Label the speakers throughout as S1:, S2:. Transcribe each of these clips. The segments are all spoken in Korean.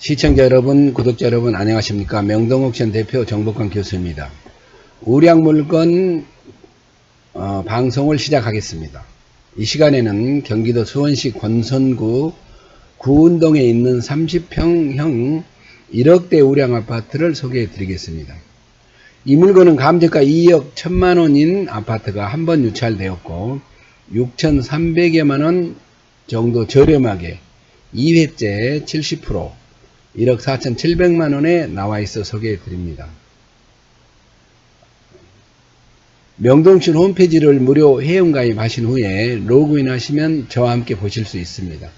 S1: 시청자 여러분, 구독자 여러분 안녕하십니까? 명동옥션 대표 정복관 교수입니다. 우량물건 방송을 시작하겠습니다. 이 시간에는 경기도 수원시 권선구 구운동에 있는 30평형 1억대 우량아파트를 소개해 드리겠습니다. 이 물건은 감정가 2억 1천만원인 아파트가 한 번 유찰되었고 6,300여만원 정도 저렴하게 2회째 70% 1억 4,700만원에 나와있어 소개해 드립니다. 명동시 홈페이지를 무료 회원가입 하신 후에 로그인 하시면 저와 함께 보실 수 있습니다.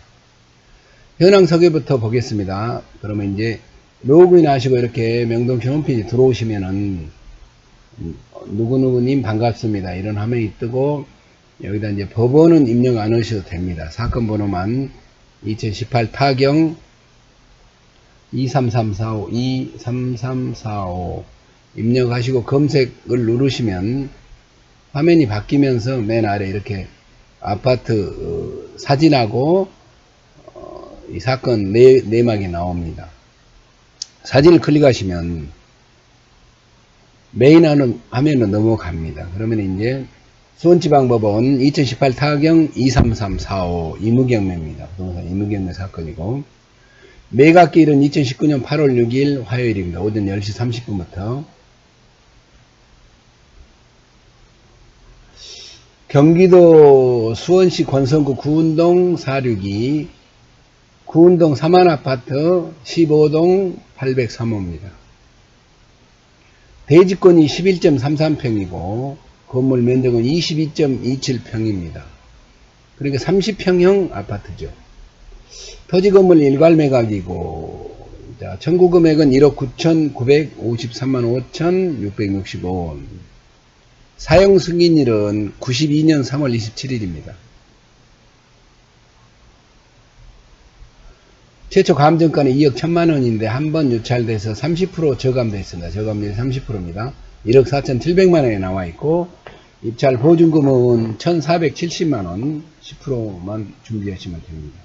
S1: 현황 소개부터 보겠습니다. 그러면 이제 로그인 하시고 이렇게 명동시 홈페이지 들어오시면은 누구누구님 반갑습니다 이런 화면이 뜨고, 여기다 이제 법원은 입력 안 하셔도 됩니다. 사건 번호만 2018 타경 23345 23345 입력하시고 검색을 누르시면 화면이 바뀌면서 맨 아래 이렇게 아파트 사진하고 이 사건 내막이 나옵니다. 사진을 클릭하시면 메인 화면으로 넘어갑니다. 그러면 이제 수원지방법원 2018 타경 23345 이무경매입니다. 부동산 이무경매 사건이고, 매각기일은 2019년 8월 6일 화요일입니다. 오전 10시 30분부터. 경기도 수원시 권선구 구운동 462 구운동 3한아파트 15동 803호입니다. 대지권이 11.33평이고 건물 면적은 22.27평입니다. 그러니까 30평형 아파트죠. 토지 건물 일괄 매각이고, 자, 청구 금액은 1억 9,953만 5,665원. 사용 승인일은 92년 3월 27일입니다. 최초 감정가는 2억 1천만원인데 한 번 유찰돼서 30% 저감되어 있습니다. 저감률이 30%입니다. 1억 4,700만원에 나와 있고, 입찰 보증금은 1,470만원 10%만 준비하시면 됩니다.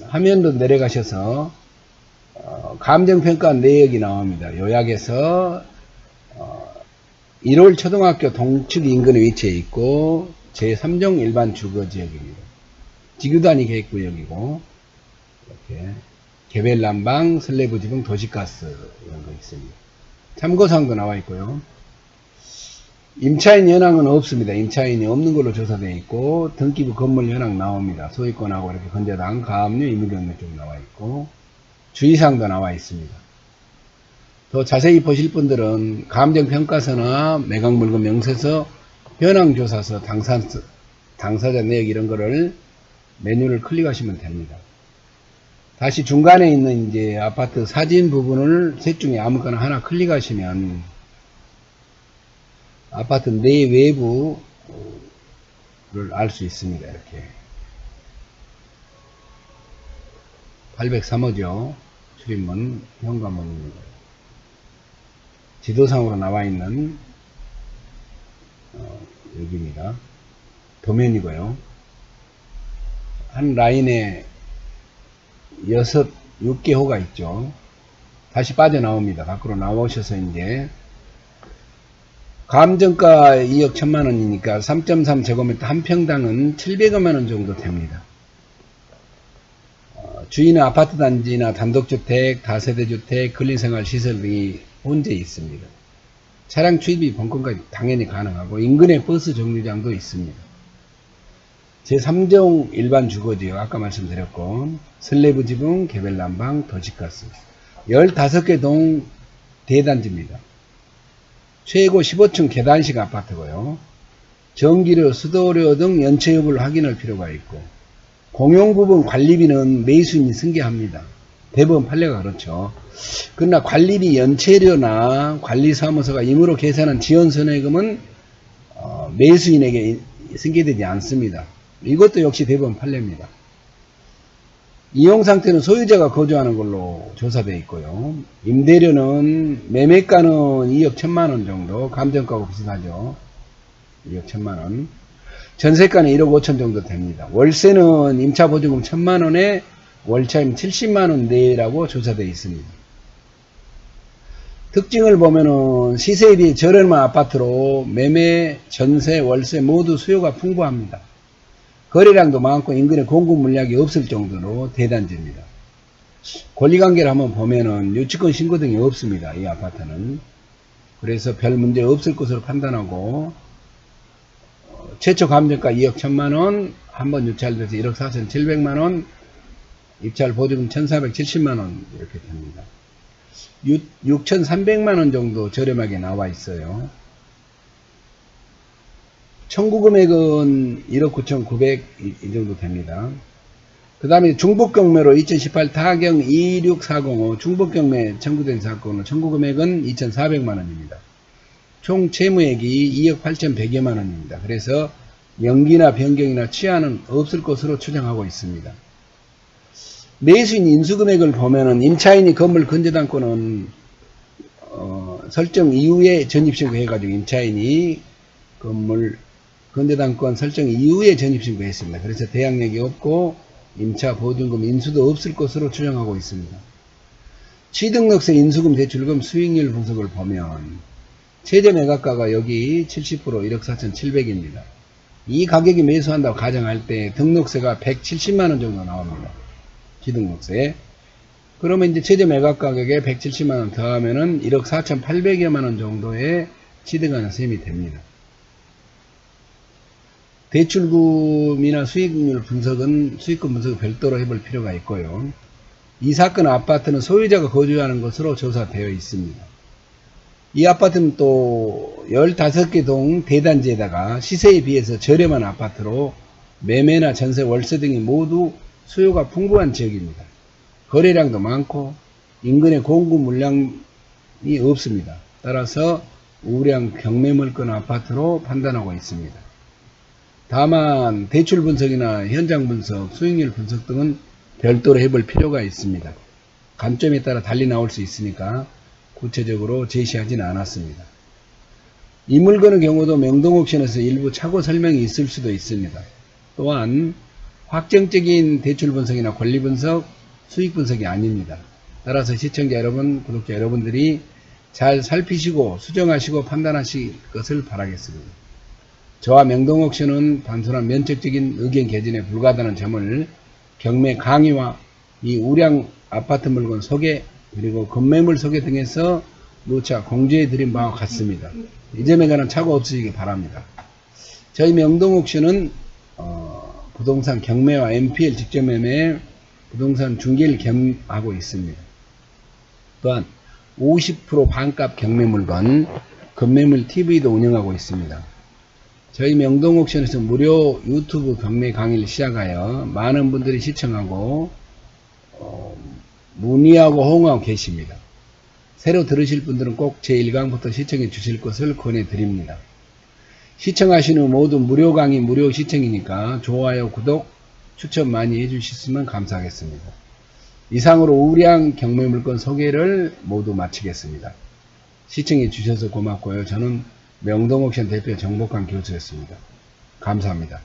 S1: 화면도 내려가셔서 감정평가 내역이 나옵니다. 요약해서 1월 초등학교 동측 인근에 위치해 있고 제3종 일반 주거지역입니다. 지구단위 계획구역이고, 이렇게 개별난방, 슬래브지붕, 도시가스 이런 거 있습니다. 참고사항도 나와 있고요. 임차인 현황은 없습니다. 임차인이 없는 걸로 조사되어 있고, 등기부 건물 현황 나옵니다. 소유권하고 이렇게 건재당, 가압류, 임의경매 쪽 나와 있고, 주의사항도 나와 있습니다. 더 자세히 보실 분들은 감정평가서나 매각물건 명세서, 현황조사서, 당사자 내역 이런 거를 메뉴를 클릭하시면 됩니다. 다시 중간에 있는 이제 아파트 사진 부분을 셋 중에 아무거나 하나 클릭하시면 아파트 내외부를 알 수 있습니다. 이렇게 803호죠. 출입문 현관문입니다. 지도상으로 나와 있는 여기입니다. 도면이고요. 한 라인에 6개 호가 있죠. 다시 빠져나옵니다. 밖으로 나오셔서 이제 감정가 2억 1천만원이니까 3.3 제곱미터 한 평당은 700여만원 정도 됩니다. 주인은 아파트 단지나 단독주택, 다세대주택, 근린생활시설 등이 혼재 있습니다. 차량 출입이 본건까지 당연히 가능하고 인근에 버스 정류장도 있습니다. 제3종 일반 주거지역 아까 말씀드렸고, 슬래브 지붕, 개별난방, 도시가스 15개 동 대단지입니다. 최고 15층 계단식 아파트고요. 전기료, 수도료 등 연체 여부를 확인할 필요가 있고, 공용부분 관리비는 매수인이 승계합니다. 대부분 판례가 그렇죠. 그러나 관리비 연체료나 관리사무소가 임의로 계산한 지원손해금은 매수인에게 승계되지 않습니다. 이것도 역시 대부분 판례입니다. 이용상태는 소유자가 거주하는 걸로 조사되어 있고요. 임대료는 매매가는 2억 1천만원 정도, 감정가하고 비슷하죠. 2억 1천만원. 전세가는 1억 5천 정도 됩니다. 월세는 임차보증금 1,000만원에 월차임 70만원 내라고 조사되어 있습니다. 특징을 보면은 시세에 비해 저렴한 아파트로 매매, 전세, 월세 모두 수요가 풍부합니다. 거래량도 많고 인근에 공급 물량이 없을 정도로 대단지입니다. 권리관계를 한번 보면은 유치권 신고 등이 없습니다. 이 아파트는. 그래서 별 문제 없을 것으로 판단하고 최초 감정가 2억 1천만원, 한번 유찰돼서 1억 4,700만원, 입찰 보증금 1,470만원 이렇게 됩니다. 6,300만원 정도 저렴하게 나와 있어요. 청구 금액은 1억 9,900 이 정도 됩니다. 그 다음에 중복경매로 2018 타경 26405 중복경매 청구된 사건은 청구 금액은 2,400만원입니다. 총 채무액이 2억 8,100여만원입니다. 그래서 연기나 변경이나 취하는 없을 것으로 추정하고 있습니다. 매수인 인수금액을 보면은 임차인이 건물 건재당권은 설정 이후에 전입신고 해가지고 임차인이 건물 건재당권 설정 이후에 전입신고 했습니다. 그래서 대항력이 없고 임차 보증금 인수도 없을 것으로 추정하고 있습니다. 취등록세 인수금 대출금 수익률 분석을 보면 최저 매각가가 여기 70% 1억 4,700입니다. 이 가격이 매수한다고 가정할 때 등록세가 170만원 정도 나옵니다. 기등록세. 그러면 이제 최저 매각 가격에 170만원 더하면은 1억 4,800여만원 정도의 취득하는 셈이 됩니다. 대출금이나 수익률 분석은 수익금 분석을 별도로 해볼 필요가 있고요. 이 사건 아파트는 소유자가 거주하는 것으로 조사되어 있습니다. 이 아파트는 또 15개 동 대단지에다가 시세에 비해서 저렴한 아파트로 매매나 전세, 월세 등이 모두 수요가 풍부한 지역입니다. 거래량도 많고 인근에 공급 물량이 없습니다. 따라서 우량 경매물건 아파트로 판단하고 있습니다. 다만 대출 분석이나 현장 분석, 수익률 분석 등은 별도로 해볼 필요가 있습니다. 관점에 따라 달리 나올 수 있으니까 구체적으로 제시하지는 않았습니다. 이 물건의 경우도 명동옥션에서 일부 착오 설명이 있을 수도 있습니다. 또한 확정적인 대출 분석이나 권리 분석, 수익 분석이 아닙니다. 따라서 시청자 여러분, 구독자 여러분들이 잘 살피시고 수정하시고 판단하실 것을 바라겠습니다. 저와 명동옥션은 단순한 면책적인 의견 개진에 불과하다는 점을 경매 강의와 이 우량 아파트 물건 소개 그리고 건매물 소개 등에서 누차 공지해 드린 바와 같습니다. 이 점에 관한 착오 없으시기 바랍니다. 저희 명동옥션은 부동산 경매와 MPL 직접 매매 부동산 중개를 겸하고 있습니다. 또한 50% 반값 경매 물건 건매물 TV도 운영하고 있습니다. 저희 명동옥션에서 무료 유튜브 경매 강의를 시작하여 많은 분들이 시청하고 문의하고 호응하고 계십니다. 새로 들으실 분들은 꼭 제1강부터 시청해 주실 것을 권해드립니다. 시청하신 후 모두 무료 강의 무료 시청이니까 좋아요 구독 추천 많이 해주셨으면 감사하겠습니다. 이상으로 우량 경매물건 소개를 모두 마치겠습니다. 시청해 주셔서 고맙고요. 저는 명동옥션 대표 정복환 교수였습니다. 감사합니다.